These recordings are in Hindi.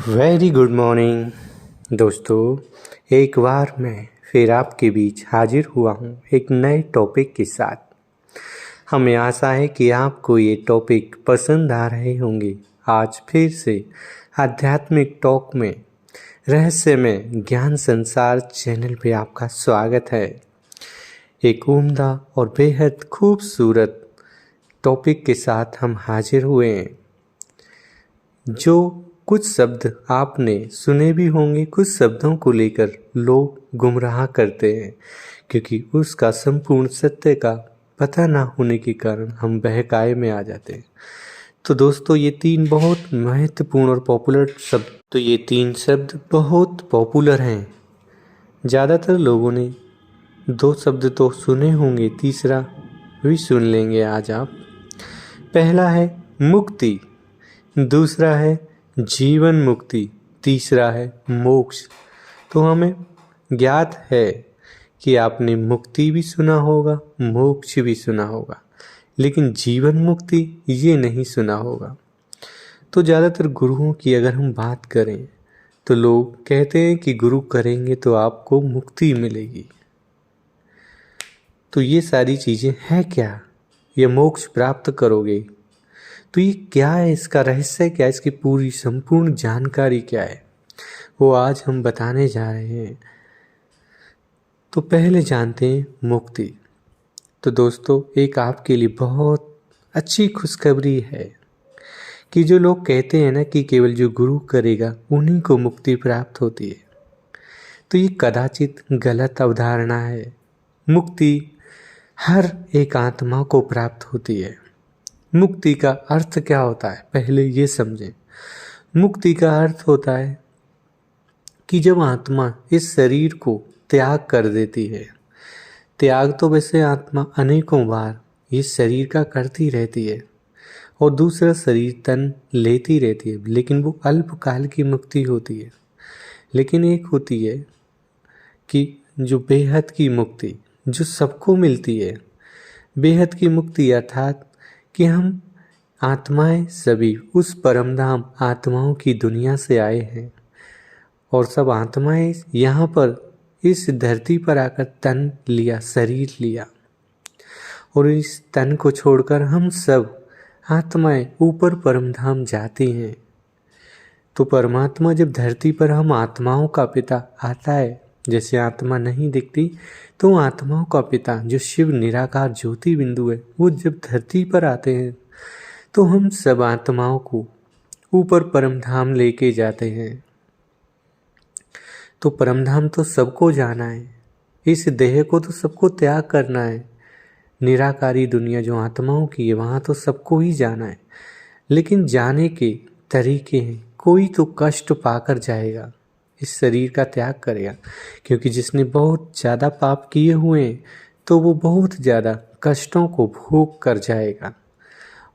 वेरी गुड मॉर्निंग दोस्तों। एक बार मैं फिर आपके बीच हाजिर हुआ हूँ एक नए टॉपिक के साथ। हमें आशा है कि आपको ये टॉपिक पसंद आ रहे होंगे। आज फिर से आध्यात्मिक टॉक में रहस्यमय ज्ञान संसार चैनल पे आपका स्वागत है। एक उम्दा और बेहद खूबसूरत टॉपिक के साथ हम हाजिर हुए हैं। जो कुछ शब्द आपने सुने भी होंगे, कुछ शब्दों को लेकर लोग गुमराह करते हैं क्योंकि उसका संपूर्ण सत्य का पता ना होने के कारण हम बहकाए में आ जाते हैं। तो दोस्तों ये तीन बहुत महत्वपूर्ण और शब्द बहुत पॉपुलर हैं। ज़्यादातर लोगों ने दो शब्द तो सुने होंगे, तीसरा भी सुन लेंगे आज आप। पहला है मुक्ति, दूसरा है जीवन मुक्ति, तीसरा है मोक्ष। तो हमें ज्ञात है कि आपने मुक्ति भी सुना होगा, मोक्ष भी सुना होगा, लेकिन जीवन मुक्ति ये नहीं सुना होगा। तो ज़्यादातर गुरुओं की अगर हम बात करें तो लोग कहते हैं कि गुरु करेंगे तो आपको मुक्ति मिलेगी। तो ये सारी चीज़ें हैं क्या? ये मोक्ष प्राप्त करोगे? तो ये क्या है, इसका रहस्य क्या है, इसकी पूरी संपूर्ण जानकारी क्या है, वो आज हम बताने जा रहे हैं। तो पहले जानते हैं मुक्ति। तो दोस्तों एक आपके लिए बहुत अच्छी खुशखबरी है कि जो लोग कहते हैं ना कि केवल जो गुरु करेगा उन्हीं को मुक्ति प्राप्त होती है, तो ये कदाचित गलत अवधारणा है। मुक्ति हर एक आत्मा को प्राप्त होती है। मुक्ति का अर्थ क्या होता है पहले ये समझें। मुक्ति का अर्थ होता है कि जब आत्मा इस शरीर को त्याग कर देती है। त्याग तो वैसे आत्मा अनेकों बार इस शरीर का करती रहती है और दूसरा शरीर तन लेती रहती है, लेकिन वो अल्पकाल की मुक्ति होती है। लेकिन एक होती है कि जो बेहद की मुक्ति जो सबको मिलती है। बेहद की मुक्ति अर्थात कि हम आत्माएं सभी उस परमधाम आत्माओं की दुनिया से आए हैं और सब आत्माएं यहाँ पर इस धरती पर आकर तन लिया, शरीर लिया, और इस तन को छोड़कर हम सब आत्माएं ऊपर परमधाम जाती हैं। तो परमात्मा जब धरती पर हम आत्माओं का पिता आता है, जैसे आत्मा नहीं दिखती तो आत्माओं का पिता जो शिव निराकार ज्योति बिंदु है, वो जब धरती पर आते हैं तो हम सब आत्माओं को ऊपर परमधाम लेके जाते हैं। तो परमधाम तो सबको जाना है, इस देह को तो सबको त्याग करना है। निराकारी दुनिया जो आत्माओं की है वहाँ तो सबको ही जाना है, लेकिन जाने के तरीके हैं। कोई तो कष्ट पाकर जाएगा, इस शरीर का त्याग करेगा, क्योंकि जिसने बहुत ज़्यादा पाप किए हुए हैं तो वो बहुत ज़्यादा कष्टों को भोग कर जाएगा,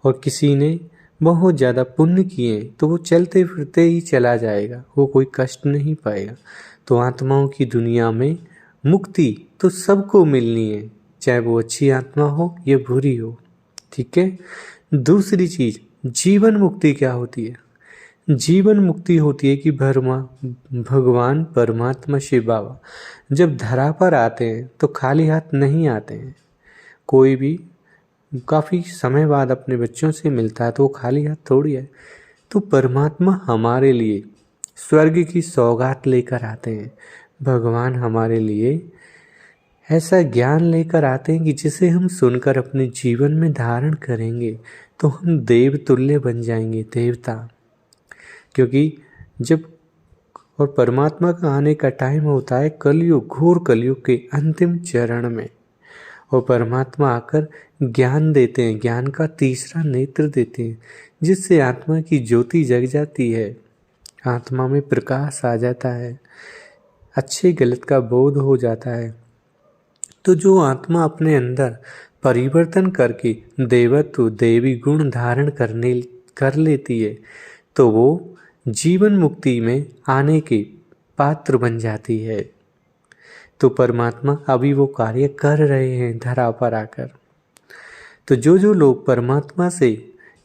और किसी ने बहुत ज़्यादा पुण्य किए तो वो चलते फिरते ही चला जाएगा, वो कोई कष्ट नहीं पाएगा। तो आत्माओं की दुनिया में मुक्ति तो सबको मिलनी है, चाहे वो अच्छी आत्मा हो या बुरी हो। ठीक है। दूसरी चीज़ जीवन मुक्ति क्या होती है? जीवन मुक्ति होती है कि भगवान परमात्मा शिव बाबा जब धरा पर आते हैं तो खाली हाथ नहीं आते हैं। कोई भी काफ़ी समय बाद अपने बच्चों से मिलता है तो वो खाली हाथ थोड़ी है। तो परमात्मा हमारे लिए स्वर्ग की सौगात लेकर आते हैं। भगवान हमारे लिए ऐसा ज्ञान लेकर आते हैं कि जिसे हम सुनकर अपने जीवन में धारण करेंगे तो हम देव तुल्य बन जाएंगे, देवता। क्योंकि जब और परमात्मा का आने का टाइम होता है कलयुग, घोर कलयुग के अंतिम चरण में, और परमात्मा आकर ज्ञान देते हैं, ज्ञान का तीसरा नेत्र देते हैं, जिससे आत्मा की ज्योति जग जाती है, आत्मा में प्रकाश आ जाता है, अच्छे गलत का बोध हो जाता है। तो जो आत्मा अपने अंदर परिवर्तन करके देवत्व देवी गुण धारण कर लेती है तो वो जीवन मुक्ति में आने के पात्र बन जाती है। तो परमात्मा अभी वो कार्य कर रहे हैं धरा पर आकर। तो जो लोग परमात्मा से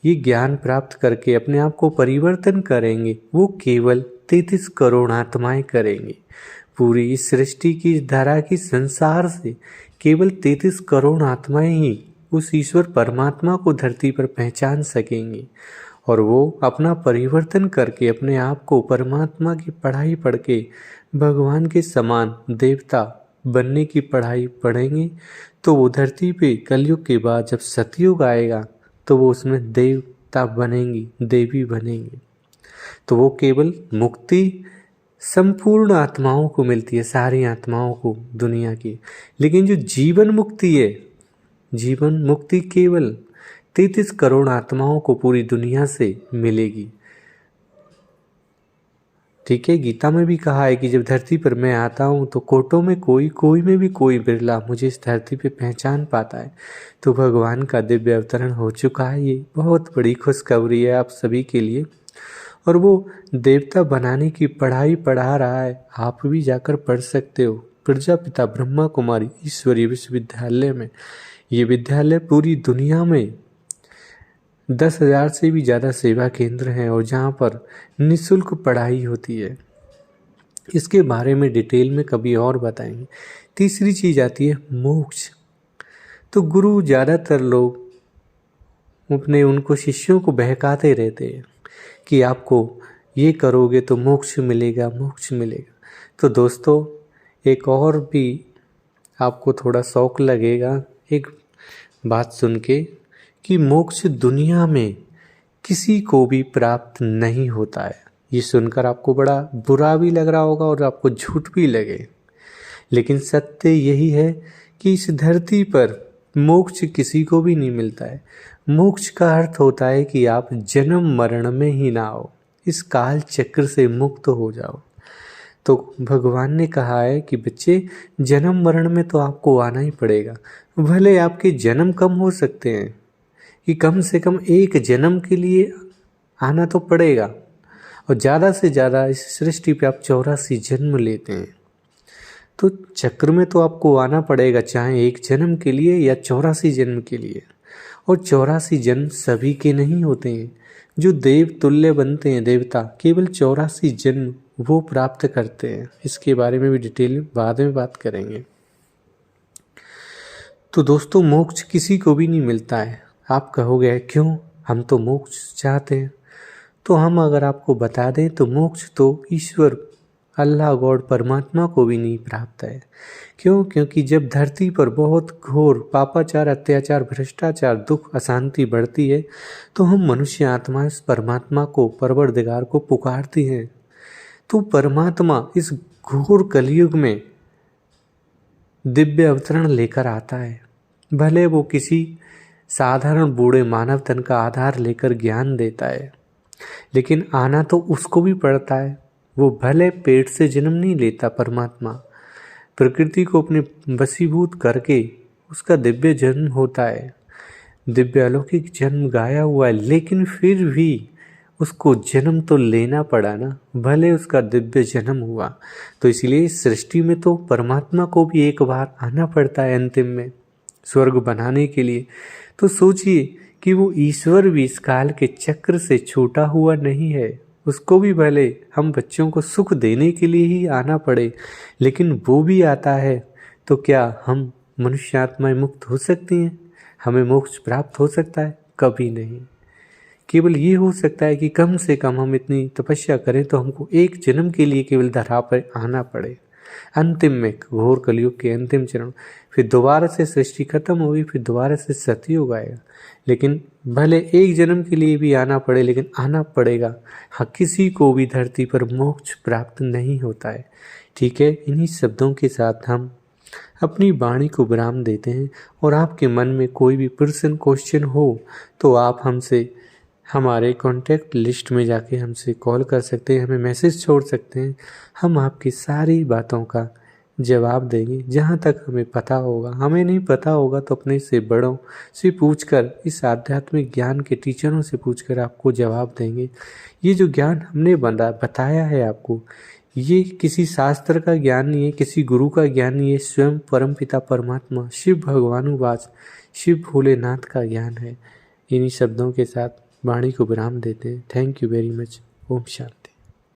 ये ज्ञान प्राप्त करके अपने आप को परिवर्तन करेंगे वो केवल 33 करोड़ आत्माएं करेंगी। पूरी इस सृष्टि की धारा की संसार से केवल 33 करोड़ आत्माएं ही उस ईश्वर परमात्मा को धरती पर पहचान सकेंगी, और वो अपना परिवर्तन करके अपने आप को परमात्मा की पढ़ाई पढ़ के भगवान के समान देवता बनने की पढ़ाई पढ़ेंगे। तो वो धरती पे कलयुग के बाद जब सतयुग आएगा तो वो उसमें देवता बनेंगी, देवी बनेंगी। तो वो केवल मुक्ति संपूर्ण आत्माओं को मिलती है, सारी आत्माओं को दुनिया की। लेकिन जो जीवन मुक्ति है, जीवन मुक्ति केवल 33 करोड़ आत्माओं को पूरी दुनिया से मिलेगी। ठीक है, गीता में भी कहा है कि जब धरती पर मैं आता हूँ तो कोटों में कोई में भी कोई बिरला मुझे इस धरती पे पहचान पाता है। तो भगवान का दिव्य अवतरण हो चुका है। ये बहुत बड़ी खुशखबरी है आप सभी के लिए। और वो देवता बनाने की पढ़ाई पढ़ा रहा है, आप भी जाकर पढ़ सकते हो। प्रजापिता ब्रह्मा कुमारी ईश्वरीय विश्वविद्यालय में, ये विद्यालय पूरी दुनिया में 10,000 से भी ज़्यादा सेवा केंद्र हैं और जहाँ पर निःशुल्क पढ़ाई होती है। इसके बारे में डिटेल में कभी और बताएंगे। तीसरी चीज़ आती है मोक्ष। तो गुरु ज़्यादातर लोग अपने उनको शिष्यों को बहकाते रहते हैं कि आपको ये करोगे तो मोक्ष मिलेगा, मोक्ष मिलेगा। तो दोस्तों, एक और भी आपको थोड़ा शौक लगेगा एक बात सुन के कि मोक्ष दुनिया में किसी को भी प्राप्त नहीं होता है। ये सुनकर आपको बड़ा बुरा भी लग रहा होगा और आपको झूठ भी लगे, लेकिन सत्य यही है कि इस धरती पर मोक्ष किसी को भी नहीं मिलता है। मोक्ष का अर्थ होता है कि आप जन्म मरण में ही ना हो, इस काल चक्र से मुक्त हो जाओ। तो भगवान ने कहा है कि बच्चे, जन्म मरण में तो आपको आना ही पड़ेगा। भले आपके जन्म कम हो सकते हैं, कि कम से कम एक जन्म के लिए आना तो पड़ेगा, और ज़्यादा से ज़्यादा इस सृष्टि पे आप 84 जन्म लेते हैं। तो चक्र में तो आपको आना पड़ेगा, चाहे एक जन्म के लिए या 84 जन्म के लिए। और 84 जन्म सभी के नहीं होते हैं। जो देव तुल्य बनते हैं, देवता, केवल 84 जन्म वो प्राप्त करते हैं। इसके बारे में भी डिटेल बाद में बात करेंगे। तो दोस्तों, मोक्ष किसी को भी नहीं मिलता है। आप कहोगे क्यों, हम तो मोक्ष चाहते हैं। तो हम अगर आपको बता दें तो मोक्ष तो ईश्वर अल्लाह गॉड परमात्मा को भी नहीं प्राप्त है। क्यों? क्योंकि जब धरती पर बहुत घोर पापाचार, अत्याचार, भ्रष्टाचार, दुख, अशांति बढ़ती है तो हम मनुष्य आत्मा इस परमात्मा को, परवरदिगार को पुकारती हैं। तो परमात्मा इस घोर कलयुग में दिव्य अवतरण लेकर आता है। भले वो किसी साधारण बूढ़े मानव तन का आधार लेकर ज्ञान देता है, लेकिन आना तो उसको भी पड़ता है। वो भले पेट से जन्म नहीं लेता, परमात्मा प्रकृति को अपने वशीभूत करके उसका दिव्य जन्म होता है, दिव्य अलौकिक जन्म गाया हुआ है, लेकिन फिर भी उसको जन्म तो लेना पड़ा ना, भले उसका दिव्य जन्म हुआ। तो इसलिए सृष्टि में तो परमात्मा को भी एक बार आना पड़ता है अंतिम में स्वर्ग बनाने के लिए। तो सोचिए कि वो ईश्वर भी इस काल के चक्र से छूटा हुआ नहीं है। उसको भी भले हम बच्चों को सुख देने के लिए ही आना पड़े, लेकिन वो भी आता है। तो क्या हम मनुष्य आत्माएं मुक्त हो सकती हैं? हमें मोक्ष प्राप्त हो सकता है? कभी नहीं। केवल ये हो सकता है कि कम से कम हम इतनी तपस्या करें तो हमको एक जन्म के लिए केवल धरा पर आना पड़े, अंतिम में घोर कलयुग के अंतिम चरण। फिर दोबारा से सृष्टि खत्म होगी, फिर दोबारा से सतयुग आएगा। लेकिन भले एक जन्म के लिए भी आना पड़े, लेकिन आना पड़ेगा। हाँ, किसी को भी धरती पर मोक्ष प्राप्त नहीं होता है। ठीक है, इन्हीं शब्दों के साथ हम अपनी वाणी को विराम देते हैं। और आपके मन में कोई भी प्रश्न, क्वेश्चन हो तो आप हमसे हमारे कॉन्टैक्ट लिस्ट में जाके हमसे कॉल कर सकते हैं, हमें मैसेज छोड़ सकते हैं। हम आपकी सारी बातों का जवाब देंगे जहाँ तक हमें पता होगा। हमें नहीं पता होगा तो अपने से बड़ों से पूछकर, इस आध्यात्मिक ज्ञान के टीचरों से पूछकर आपको जवाब देंगे। ये जो ज्ञान हमने बताया है आपको, ये किसी शास्त्र का ज्ञान नहीं है, किसी गुरु का ज्ञान नहीं है, स्वयं परमपिता परमात्मा शिव भगवानुवाच शिव भोलेनाथ का ज्ञान है। इन्हीं शब्दों के साथ वाणी को विराम देते हैं। Thank you very much. ओम शांति।